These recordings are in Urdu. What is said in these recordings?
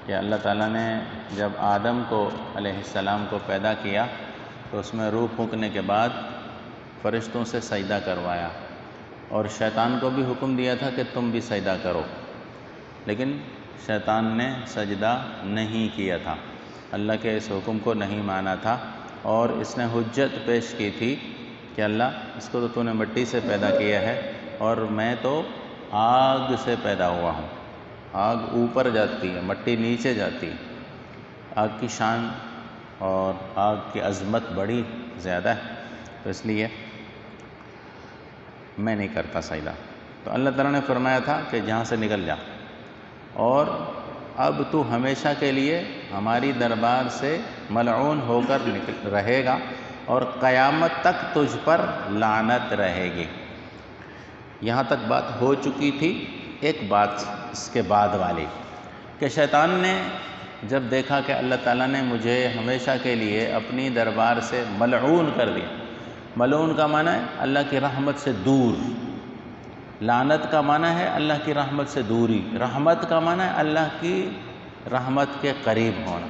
کہ اللہ تعالیٰ نے جب آدم کو علیہ السلام کو پیدا کیا تو اس میں روح پھونکنے کے بعد فرشتوں سے سجدہ کروایا، اور شیطان کو بھی حکم دیا تھا کہ تم بھی سجدہ کرو، لیکن شیطان نے سجدہ نہیں کیا تھا، اللہ کے اس حکم کو نہیں مانا تھا، اور اس نے حجت پیش کی تھی کہ اللہ اس کو تو نے مٹی سے پیدا کیا ہے اور میں تو آگ سے پیدا ہوا ہوں، آگ اوپر جاتی ہے، مٹی نیچے جاتی ہے، آگ کی شان اور آگ کی عظمت بڑی زیادہ ہے، تو اس لیے میں نہیں کرتا سجدہ۔ تو اللہ تعالیٰ نے فرمایا تھا کہ جہاں سے نکل جا، اور اب تو ہمیشہ کے لیے ہماری دربار سے ملعون ہو کر رہے گا، اور قیامت تک تجھ پر لعنت رہے گی۔ یہاں تک بات ہو چکی تھی۔ ایک بات اس کے بعد والی کہ شیطان نے جب دیکھا کہ اللہ تعالیٰ نے مجھے ہمیشہ کے لیے اپنی دربار سے ملعون کر دیا، ملعون کا معنی ہے اللہ کی رحمت سے دور، لعنت کا معنی ہے اللہ کی رحمت سے دوری، رحمت کا معنی ہے اللہ کی رحمت کے قریب ہونا۔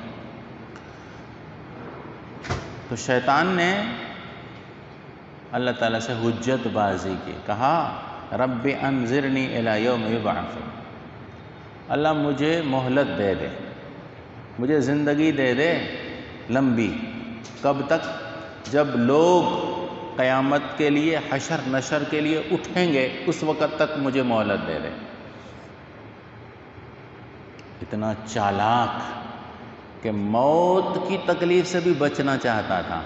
تو شیطان نے اللہ تعالیٰ سے حجت بازی کی، کہا رب انظرنی الی یوم یبعثون، اللہ مجھے مہلت دے دے، مجھے زندگی دے دے لمبی، کب تک؟ جب لوگ قیامت کے لیے حشر نشر کے لیے اٹھیں گے اس وقت تک مجھے مہلت دے دے۔ اتنا چالاک کہ موت کی تکلیف سے بھی بچنا چاہتا تھا۔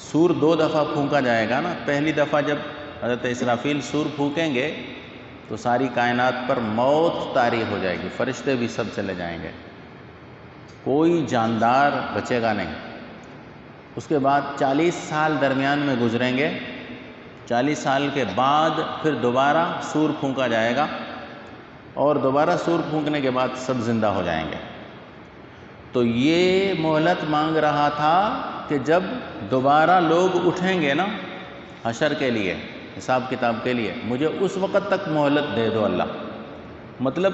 سور 2 دفعہ پھونکا جائے گا نا، پہلی دفعہ جب حضرت اسرافیل سور پھونکیں گے تو ساری کائنات پر موت طاری ہو جائے گی، فرشتے بھی سب چلے جائیں گے، کوئی جاندار بچے گا نہیں۔ اس کے بعد 40 سال درمیان میں گزریں گے، 40 سال کے بعد پھر دوبارہ سور پھونکا جائے گا، اور دوبارہ سور پھونکنے کے بعد سب زندہ ہو جائیں گے۔ تو یہ مہلت مانگ رہا تھا کہ جب دوبارہ لوگ اٹھیں گے نا حشر کے لیے، حساب کتاب کے لیے، مجھے اس وقت تک مہلت دے دو اللہ۔ مطلب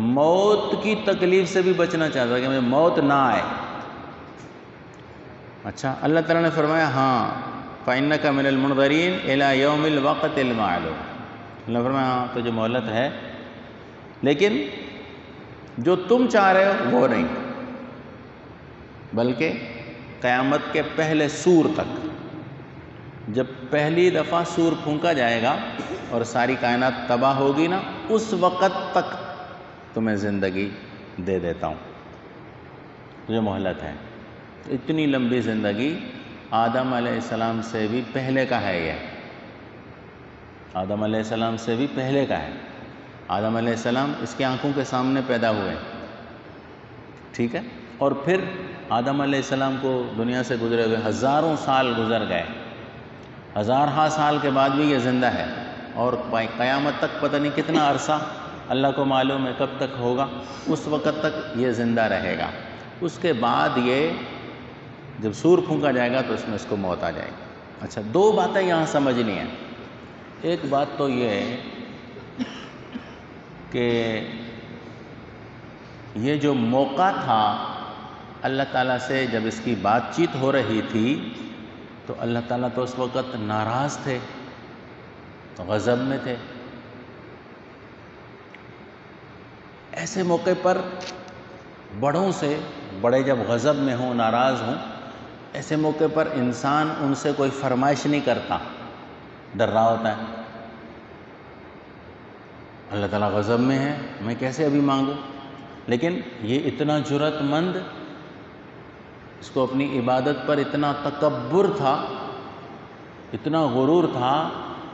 موت کی تکلیف سے بھی بچنا چاہتا کہ مجھے موت نہ آئے۔ اچھا، اللہ تعالیٰ نے فرمایا ہاں فَإِنَّكَ مِنَ الْمُنظَرِينَ إِلَى يَوْمِ الْوَقْتِ الْمَعْلُومِ، اللہ نے فرمایا ہاں تجھے مہلت ہے، لیکن جو تم چاہ رہے ہو وہ نہیں، بلکہ قیامت کے پہلے سور تک، جب پہلی دفعہ سور پھونکا جائے گا اور ساری کائنات تباہ ہوگی نا، اس وقت تک تمہیں زندگی دے دیتا ہوں، تجھے مہلت ہے۔ اتنی لمبی زندگی آدم علیہ السلام سے بھی پہلے کا ہے، یہ آدم علیہ السلام سے بھی پہلے کا ہے۔ آدم علیہ السلام اس کی آنکھوں کے سامنے پیدا ہوئے، ٹھیک ہے، اور پھر آدم علیہ السلام کو دنیا سے گزرے ہوئے ہزاروں سال گزر گئے، ہزارہا سال کے بعد بھی یہ زندہ ہے، اور قیامت تک پتہ نہیں کتنا عرصہ اللہ کو معلوم ہے کب تک ہوگا، اس وقت تک یہ زندہ رہے گا۔ اس کے بعد یہ جب سور پھونکا جائے گا تو اس میں اس کو موت آ جائے گی۔ اچھا، 2 باتیں یہاں سمجھنی ہیں۔ ایک بات تو یہ ہے کہ یہ جو موقع تھا اللہ تعالیٰ سے جب اس کی بات چیت ہو رہی تھی تو اللہ تعالیٰ تو اس وقت ناراض تھے، غضب میں تھے۔ ایسے موقع پر بڑوں سے، بڑے جب غضب میں ہوں، ناراض ہوں، ایسے موقع پر انسان ان سے کوئی فرمائش نہیں کرتا، ڈر رہا ہوتا ہے، اللہ تعالیٰ غضب میں ہے، میں کیسے ابھی مانگوں؟ لیکن یہ اتنا جرأت مند، اس کو اپنی عبادت پر اتنا تکبر تھا، اتنا غرور تھا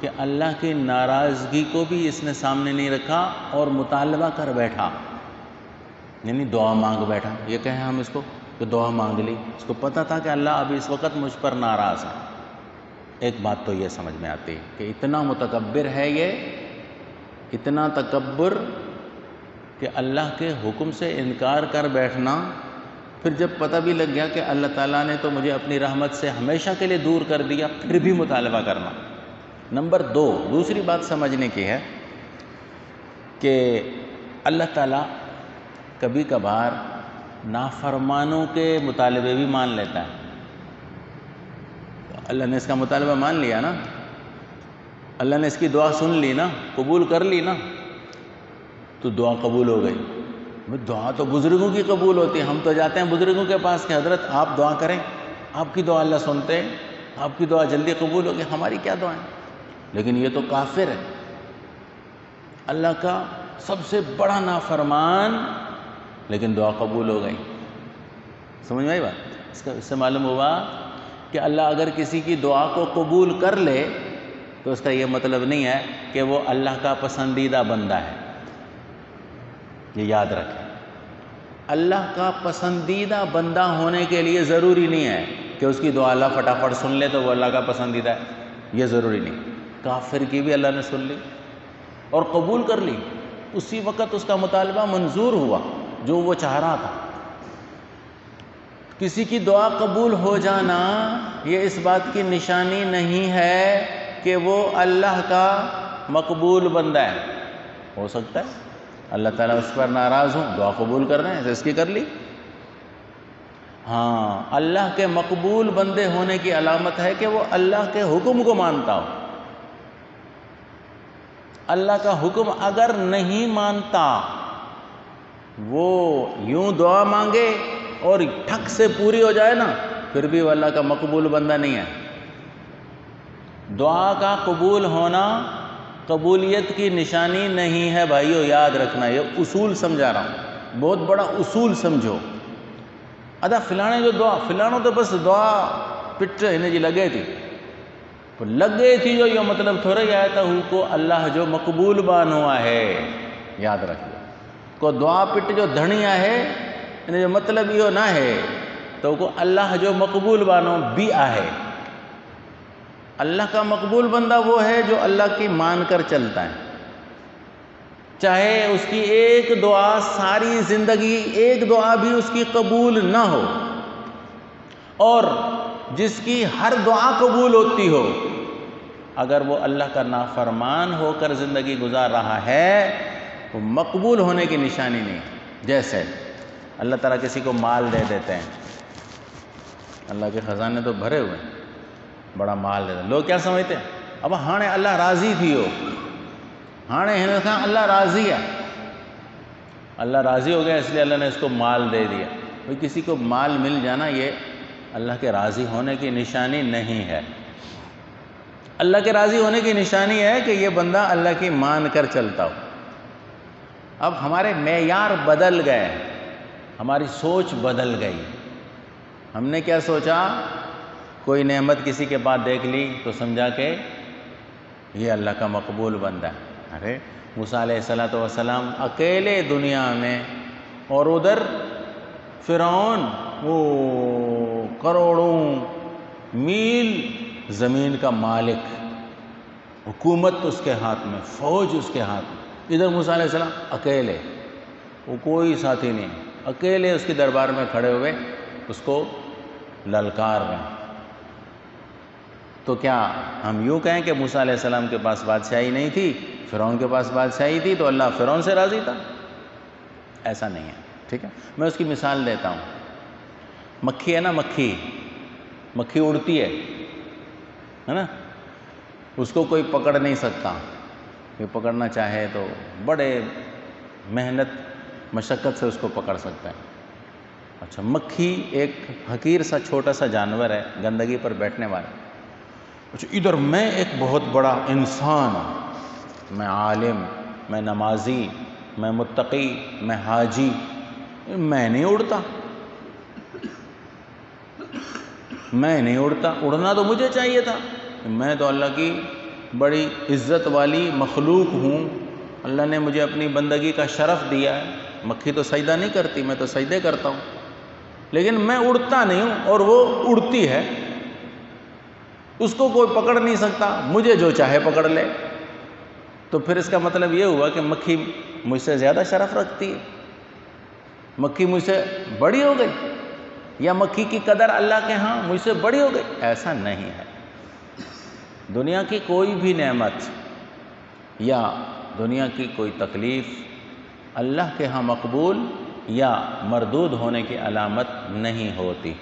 کہ اللہ کی ناراضگی کو بھی اس نے سامنے نہیں رکھا اور مطالبہ کر بیٹھا، یعنی دعا مانگ بیٹھا۔ یہ کہیں ہم اس کو کہ دعا مانگ لی، اس کو پتہ تھا کہ اللہ ابھی اس وقت مجھ پر ناراض ہے۔ ایک بات تو یہ سمجھ میں آتی ہے کہ اتنا متکبر ہے یہ، اتنا تکبر کہ اللہ کے حکم سے انکار کر بیٹھنا، پھر جب پتہ بھی لگ گیا کہ اللہ تعالیٰ نے تو مجھے اپنی رحمت سے ہمیشہ کے لیے دور کر دیا، پھر بھی مطالبہ کرنا۔ نمبر 2، دوسری بات سمجھنے کی ہے کہ اللہ تعالیٰ کبھی کبھار نافرمانوں کے مطالبے بھی مان لیتا ہے. اللہ نے اس کا مطالبہ مان لیا نا، اللہ نے اس کی دعا سن لی نا، قبول کر لی نا، تو دعا قبول ہو گئی. دعا تو بزرگوں کی قبول ہوتی ہے. ہم تو جاتے ہیں بزرگوں کے پاس کہ حضرت آپ دعا کریں، آپ کی دعا اللہ سنتے ہیں، آپ کی دعا جلدی قبول ہوگی، ہماری کیا دعائیں. لیکن یہ تو کافر ہے، اللہ کا سب سے بڑا نافرمان، لیکن دعا قبول ہو گئی. سمجھ میں آئی بات؟ اس سے معلوم ہوا کہ اللہ اگر کسی کی دعا کو قبول کر لے تو اس کا یہ مطلب نہیں ہے کہ وہ اللہ کا پسندیدہ بندہ ہے. یہ یاد رکھیں، اللہ کا پسندیدہ بندہ ہونے کے لیے ضروری نہیں ہے کہ اس کی دعا اللہ فٹافٹ سن لے تو وہ اللہ کا پسندیدہ ہے. یہ ضروری نہیں. کافر کی بھی اللہ نے سن لی اور قبول کر لی، اسی وقت اس کا مطالبہ منظور ہوا جو وہ چاہ رہا تھا. کسی کی دعا قبول ہو جانا یہ اس بات کی نشانی نہیں ہے کہ وہ اللہ کا مقبول بندہ ہے. ہو سکتا ہے اللہ تعالیٰ اس پر ناراض ہوں، دعا قبول کر رہے ہیں، ایسے اس کی کر لی. ہاں، اللہ کے مقبول بندے ہونے کی علامت ہے کہ وہ اللہ کے حکم کو مانتا ہو. اللہ کا حکم اگر نہیں مانتا، وہ یوں دعا مانگے اور ٹھک سے پوری ہو جائے نا، پھر بھی وہ اللہ کا مقبول بندہ نہیں ہے. دعا کا قبول ہونا قبولیت کی نشانی نہیں ہے بھائیو، یاد رکھنا. یہ اصول سمجھا رہا ہوں، بہت بڑا اصول سمجھو. ادا فلانے جو دعا، فلانوں تو بس دعا پٹ انہیں جی لگے تھی، لگ گئی تھی جو یہ مطلب تھوڑا ہی آیا تھا کو اللہ جو مقبول بان ہوا ہے. یاد رکھو، کو دعا پٹ جو دھنیا ہے انہیں جو مطلب یہ نہ ہے تو کو اللہ جو مقبول بانو بھی آہے. اللہ کا مقبول بندہ وہ ہے جو اللہ کی مان کر چلتا ہے، چاہے اس کی ایک دعا ساری زندگی ایک دعا بھی اس کی قبول نہ ہو، اور جس کی ہر دعا قبول ہوتی ہو، اگر وہ اللہ کا نافرمان ہو کر زندگی گزار رہا ہے تو مقبول ہونے کی نشانی نہیں. جیسے اللہ تعالیٰ کسی کو مال دے دیتے ہیں، اللہ کے خزانے تو بھرے ہوئے ہیں، بڑا مال دے دیتے ہیں. لوگ کیا سمجھتے ہیں؟ اب ہانے اللہ راضی تھی ہو، ہانے ہمیں کہا اللہ راضی ہے، اللہ راضی ہو گیا اس لیے اللہ نے اس کو مال دے دیا. بھئی کسی کو مال مل جانا یہ اللہ کے راضی ہونے کی نشانی نہیں ہے. اللہ کے راضی ہونے کی نشانی ہے کہ یہ بندہ اللہ کی مان کر چلتا ہو. اب ہمارے معیار بدل گئے، ہماری سوچ بدل گئی. ہم نے کیا سوچا؟ کوئی نعمت کسی کے پاس دیکھ لی تو سمجھا کہ یہ اللہ کا مقبول بندہ ہے. ارے موسیٰ علیہ السلام اکیلے دنیا میں، اور ادھر فرعون وہ کروڑوں میل زمین کا مالک، حکومت اس کے ہاتھ میں، فوج اس کے ہاتھ میں. ادھر موسیٰ علیہ السلام اکیلے، وہ کوئی ساتھی نہیں، اکیلے اس کے دربار میں کھڑے ہوئے اس کو للکار رہے ہیں. تو کیا ہم یوں کہیں کہ موسیٰ علیہ السلام کے پاس بادشاہی نہیں تھی، فرعون کے پاس بادشاہی تھی تو اللہ فرعون سے راضی تھا؟ ایسا نہیں ہے. ٹھیک ہے، میں اس کی مثال دیتا ہوں. مکھی ہے نا، مکھی اڑتی ہے نا، اس کو کوئی پکڑ نہیں سکتا. یہ پکڑنا چاہے تو بڑے محنت مشقت سے اس کو پکڑ سکتا ہے. اچھا، مکھی ایک حقیر سا چھوٹا سا جانور ہے، گندگی پر بیٹھنے والا. اچھا، ادھر میں ایک بہت بڑا انسان ہوں، میں عالم، میں نمازی، میں متقی، میں حاجی، میں نہیں اڑتا. میں نہیں اڑتا. اڑنا تو مجھے چاہیے تھا، میں تو اللہ کی بڑی عزت والی مخلوق ہوں، اللہ نے مجھے اپنی بندگی کا شرف دیا ہے. مکھی تو سجدہ نہیں کرتی، میں تو سجدے کرتا ہوں، لیکن میں اڑتا نہیں ہوں اور وہ اڑتی ہے. اس کو کوئی پکڑ نہیں سکتا، مجھے جو چاہے پکڑ لے. تو پھر اس کا مطلب یہ ہوا کہ مکھی مجھ سے زیادہ شرف رکھتی ہے، مکھی مجھ سے بڑی ہو گئی، یا مکھی کی قدر اللہ کے ہاں مجھ سے بڑی ہو گئی. ایسا نہیں ہے. دنیا کی کوئی بھی نعمت یا دنیا کی کوئی تکلیف اللہ کے ہاں مقبول یا مردود ہونے کی علامت نہیں ہوتی۔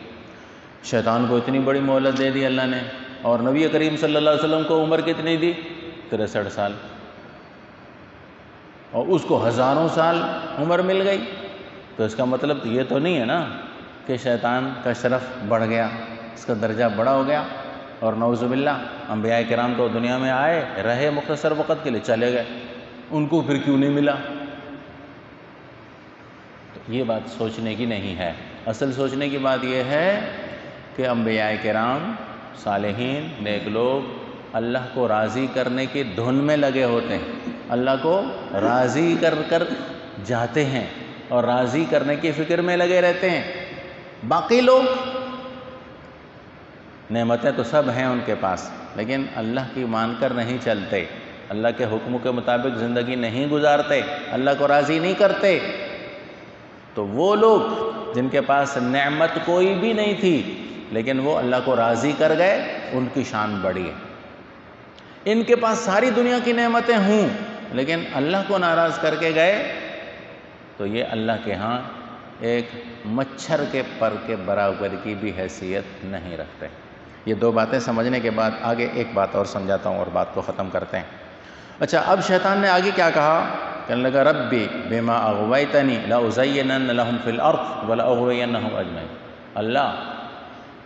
شیطان کو اتنی بڑی مہلت دے دی اللہ نے، اور نبی کریم صلی اللہ علیہ وسلم کو عمر کتنی دی؟ 63 سال، اور اس کو ہزاروں سال عمر مل گئی۔ تو اس کا مطلب یہ تو نہیں ہے نا کہ شیطان کا شرف بڑھ گیا، اس کا درجہ بڑا ہو گیا، اور نعوذ باللہ انبیاء کرام تو دنیا میں آئے رہے مختصر وقت کے لیے چلے گئے، ان کو پھر کیوں نہیں ملا؟ تو یہ بات سوچنے کی نہیں ہے۔ اصل سوچنے کی بات یہ ہے کہ انبیاء کرام، صالحین، نیک لوگ اللہ کو راضی کرنے کی دھن میں لگے ہوتے ہیں، اللہ کو راضی کر کر جاتے ہیں اور راضی کرنے کی فکر میں لگے رہتے ہیں۔ باقی لوگ نعمتیں تو سب ہیں ان کے پاس، لیکن اللہ کی مان کر نہیں چلتے، اللہ کے حکم کے مطابق زندگی نہیں گزارتے، اللہ کو راضی نہیں کرتے۔ تو وہ لوگ جن کے پاس نعمت کوئی بھی نہیں تھی لیکن وہ اللہ کو راضی کر گئے، ان کی شان بڑی ہے۔ ان کے پاس ساری دنیا کی نعمتیں ہوں لیکن اللہ کو ناراض کر کے گئے تو یہ اللہ کے ہاں ایک مچھر کے پر کے برابر کی بھی حیثیت نہیں رکھتے۔ یہ دو باتیں سمجھنے کے بعد آگے ایک بات اور سمجھاتا ہوں اور بات کو ختم کرتے ہیں۔ اچھا، اب شیطان نے آگے کیا کہا؟ کہنے لگا ربی بما اغویتنی لأزینن لہم فی الارض ولأغوینہم اجمعین۔ اللہ،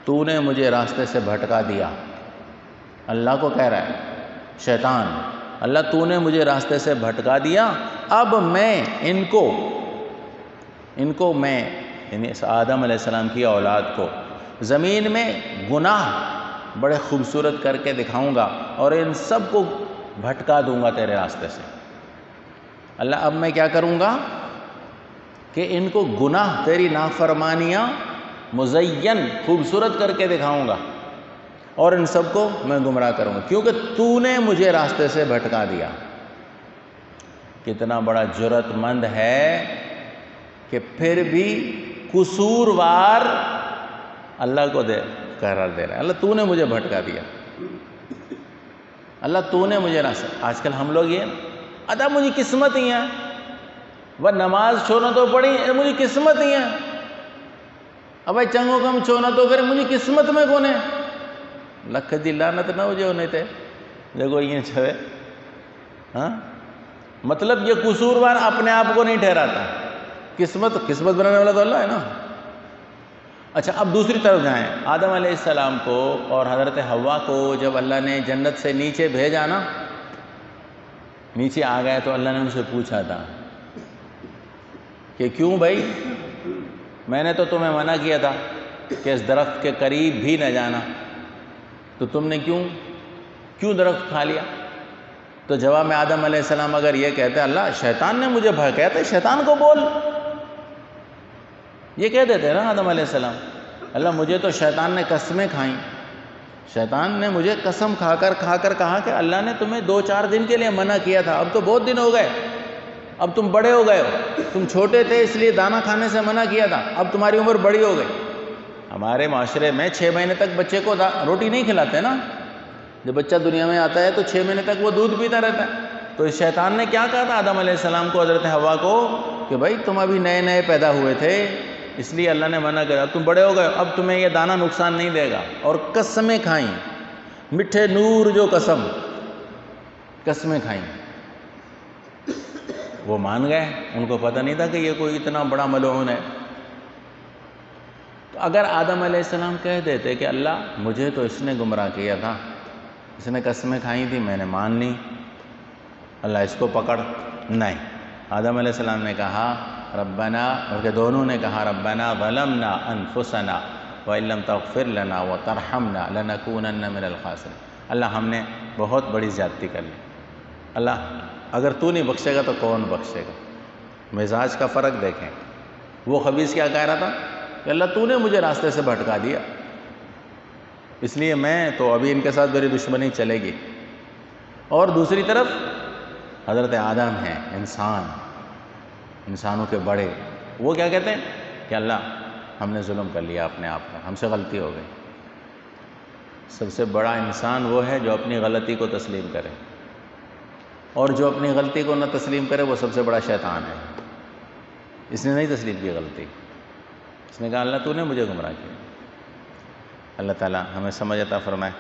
تو نے مجھے راستے سے بھٹکا دیا۔ اللہ کو کہہ رہا ہے شیطان، اللہ تو نے مجھے راستے سے بھٹکا دیا، اب میں ان کو میں یعنی آدم علیہ السلام کی اولاد کو زمین میں گناہ بڑے خوبصورت کر کے دکھاؤں گا اور ان سب کو بھٹکا دوں گا تیرے راستے سے۔ اللہ، اب میں کیا کروں گا کہ ان کو گناہ، تیری نافرمانیاں مزین، خوبصورت کر کے دکھاؤں گا اور ان سب کو میں گمراہ کروں گا، کیونکہ تو نے مجھے راستے سے بھٹکا دیا۔ کتنا بڑا جرأت مند ہے کہ پھر بھی قصوروار اللہ کو قرار دے رہا ہے۔ اللہ، تو نے مجھے بھٹکا دیا، اللہ تو نے مجھے راستے۔ آج کل ہم لوگ یہ ادا مجھے قسمت ہی ہے، وہ نماز چھوڑنا تو پڑی، مجھے قسمت ہی ہے، اب بھائی چنگو کم چھوڑنا تو کرے، مجھے قسمت میں کونے لکھ دی لعنت نہ ہو جو نہیں تھے دیکھو یہ چھوے۔ ہاں، مطلب یہ قصوروار اپنے آپ کو نہیں ٹھہراتا، قسمت بنانے والا تو اللہ ہے نا۔ اچھا، اب دوسری طرف جائیں، آدم علیہ السلام کو اور حضرت حوا کو جب اللہ نے جنت سے نیچے بھیجا نا، نیچے آ گئے تو اللہ نے ان سے پوچھا تھا کہ کیوں بھائی، میں نے تو تمہیں منع کیا تھا کہ اس درخت کے قریب بھی نہ جانا، تو تم نے کیوں درخت کھا لیا؟ تو جواب میں آدم علیہ السلام اگر یہ کہتے اللہ شیطان نے مجھے بھڑکایا تھا، شیطان کو بول، یہ کہہ دیتے نا آدم علیہ السلام، اللہ مجھے تو شیطان نے قسمیں کھائیں، شیطان نے مجھے قسم کھا کر کہا کہ اللہ نے تمہیں 2-4 دن کے لیے منع کیا تھا، اب تو بہت دن ہو گئے، اب تم بڑے ہو گئے ہو، تم چھوٹے تھے اس لیے دانا کھانے سے منع کیا تھا، اب تمہاری عمر بڑی ہو گئی۔ ہمارے معاشرے میں 6 مہینے تک بچے کو روٹی نہیں کھلاتے نا، جب بچہ دنیا میں آتا ہے تو 6 مہینے تک وہ دودھ پیتا رہتا ہے۔ تو اس شیطان نے کیا کہا تھا آدم علیہ السلام کو، حضرت حوا کو، کہ بھائی تم ابھی نئے پیدا ہوئے تھے اس لیے اللہ نے منع کیا، اب تم بڑے ہو گئے، اب تمہیں یہ دانہ نقصان نہیں دے گا، اور قسمیں کھائیں، میٹھے نور جو قسمیں کھائیں۔ وہ مان گئے، ان کو پتہ نہیں تھا کہ یہ کوئی اتنا بڑا ملعون ہے۔ تو اگر آدم علیہ السلام کہہ دیتے کہ اللہ مجھے تو اس نے گمراہ کیا تھا، اس نے قسمیں کھائی تھی، میں نے مان لی، اللہ اس کو پکڑ، نہیں، آدم علیہ السلام نے کہا ربنا، بلکہ دونوں نے کہا ربنا ظلمنا انفسنا وان لم تغفر لنا وترحمنا لنکونن من الخاسرین۔ اللہ ہم نے بہت بڑی زیادتی کر لی، اللہ اگر تو نہیں بخشے گا تو کون بخشے گا؟ مزاج کا فرق دیکھیں، وہ خبیث کیا کہہ رہا تھا کہ اللہ تو نے مجھے راستے سے بھٹکا دیا، اس لیے میں تو ابھی ان کے ساتھ میری دشمنی چلے گی۔ اور دوسری طرف حضرت آدم ہیں، انسانوں کے بڑے، وہ کیا کہتے ہیں کہ اللہ ہم نے ظلم کر لیا اپنے آپ کا، ہم سے غلطی ہو گئی۔ سب سے بڑا انسان وہ ہے جو اپنی غلطی کو تسلیم کرے، اور جو اپنی غلطی کو نہ تسلیم کرے وہ سب سے بڑا شیطان ہے۔ اس نے نہیں تسلیم کی غلطی، اس نے کہا اللہ تو نے مجھے گمراہ کیا۔ اللہ تعالیٰ ہمیں سمجھ عطا فرمائے۔